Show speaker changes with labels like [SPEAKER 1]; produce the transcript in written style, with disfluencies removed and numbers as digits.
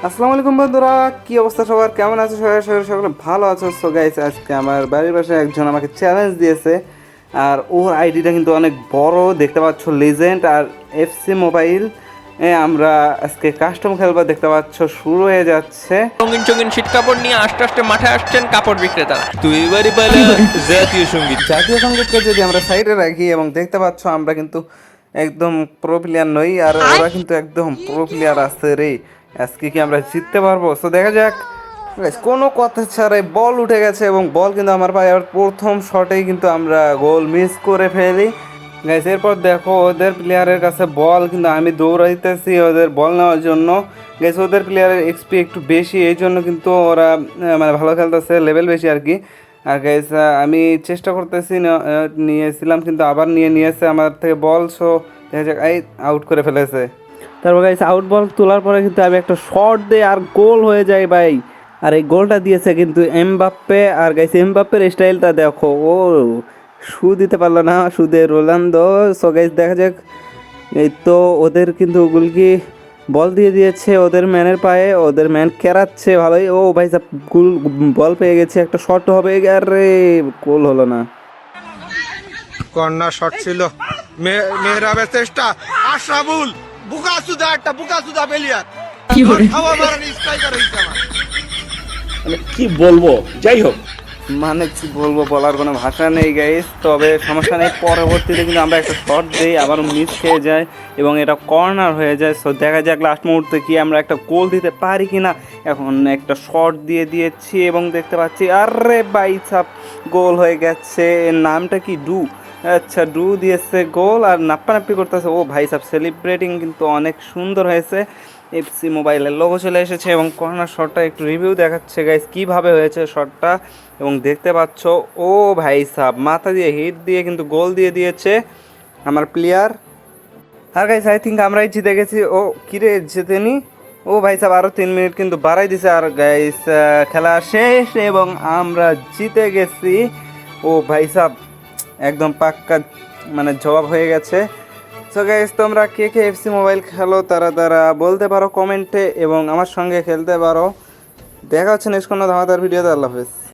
[SPEAKER 1] আসসালামু আলাইকুম বন্ধুরা, কি অবস্থা সবার, কেমন আছো সবাই? সকলে ভালো আছো? সো গাইস, আজকে আমার বাড়ির পাশে একজন আমাকে চ্যালেঞ্জ দিয়েছে। আর ওর আইডিটা কিন্তু অনেক বড়, দেখতে পাচ্ছ, লেজেন্ড আর এফসি মোবাইল। আমরা আজকে কাস্টম খেলবো, দেখতে পাচ্ছ শুরু হয়ে যাচ্ছে।
[SPEAKER 2] রঙিন চঙিন শীত কাপড় নিয়ে আস্তে আস্তে মাঠে আসছেন কাপড় বিক্রেতারা।
[SPEAKER 3] তুই এবারে পালা জাতীয় সঙ্গীত।
[SPEAKER 1] জাতীয় সঙ্গীতকে যদি আমরা সাইডে রাখি, এবং দেখতে পাচ্ছ আমরা কিন্তু একদম প্রো প্লেয়ার নই, আর ওরা কিন্তু একদম প্রো প্লেয়ার আছে রে। আজকে কি আমরা জিততে পারবো? তো দেখা যাক। Guys, কোনো কথা ছাড়াই বল উঠে গেছে এবং বল কিন্তু আমার পায়ে, আর প্রথম শটেই কিন্তু আমরা গোল মিস করে ফেলি। গাইস, এরপর দেখো ওদের প্লেয়ারের কাছে বল, কিন্তু আমি দৌড়াইতেছি ওদের বল নেওয়ার জন্য। গাইস, ওদের প্লেয়ারের এক্সপি একটু বেশি, এই জন্য কিন্তু ওরা মানে ভালো খেলতেছে, লেভেল বেশি আর কি। আর গাইস, আমি চেষ্টা করতেছি, নিয়েছিলাম কিন্তু আবার নিয়েছে আমার থেকে বল। সো দেখা যাক, এই আউট করে ফেলেছে। তারপর গাইস, আউট বল তোলার পরে কিন্তু আমি একটা শট দিই আর গোল হয়ে যায় ভাই। আর এই গোলটা দিয়েছে কিন্তু এমবাপ্পে। আর গাইস, এমবাপ্পের স্টাইলটা দেখো, ও শু দিতে পারলো না, শুধু রোনালদো। সো গাইস, দেখা যাক। এই তো ওদের কিন্তু গুলকি বল দিয়ে দিয়েছে ওদের ম্যানের পায়ে, ওদের ম্যান কেরাচ্ছে ভালোই। ও ভাই সাব, গুল বল পেয়ে গেছে, একটা শট হবে, আরে গোল হলো না।
[SPEAKER 4] কর্নার শট ছিল মেহরাবের চেষ্টা, আশরাফুল বুকাসুদা, একটা বুকাসুদা প্লেয়ার হাওয়া মারার স্ট্রাইকার হইছে আমার।
[SPEAKER 5] মানে কি বলবো, যাই হোক।
[SPEAKER 1] মানে কি বলবো, বলার কোনো ভাষা নেই গাইস। তবে সমস্যা নেই, পরবর্তীতে কিন্তু আমরা একটা শট দিই, আবার মিস খেয়ে যায় এবং এটা কর্নার হয়ে যায়। সো দেখা যাক লাস্ট মুহূর্তে কি আমরা একটা গোল দিতে পারি কি না। এখন একটা শট দিয়ে দিয়েছি এবং দেখতে পাচ্ছি, আরে বাইসাপ, গোল হয়ে গেছে। এর নামটা কি? ডু। আচ্ছা, ডু দিয়েছে গোল আর নাপ্পানাপ্পি করতেছে। ও ভাই সাব, সেলিব্রেটিং কিন্তু অনেক সুন্দর হয়েছে। এফসি মোবাইলের লোগো চলে এসেছে এবং কর্নার শটটা একটু রিভিউ দেখাচ্ছে গাইস কীভাবে হয়েছে শটটা। এবং দেখতে পাচ্ছ, ও ভাই সাব, মাথা দিয়ে হিট দিয়ে কিন্তু গোল দিয়ে দিয়েছে আমার প্লেয়ার। আর গাইস, আই থিঙ্ক আমরাই জিতে গেছি। ও কিরে, জিতেনি? ও ভাই সাব, আরও 3 মিনিট কিন্তু বাড়াই দিছে। আর গাইস, খেলা শেষ এবং আমরা জিতে গেছি। ও ভাই সাব, একদম পাক্কা মানে জবাব হয়ে গেছে। সো গাইস, তোমরা কে কে এফসি মোবাইল খেলো তারা বলতে পারো কমেন্টে এবং আমার সঙ্গে খেলতে পারো। দেখা হচ্ছে নেক্সট কোনো ধামাদার ভিডিওতে। আল্লাহ হাফেজ।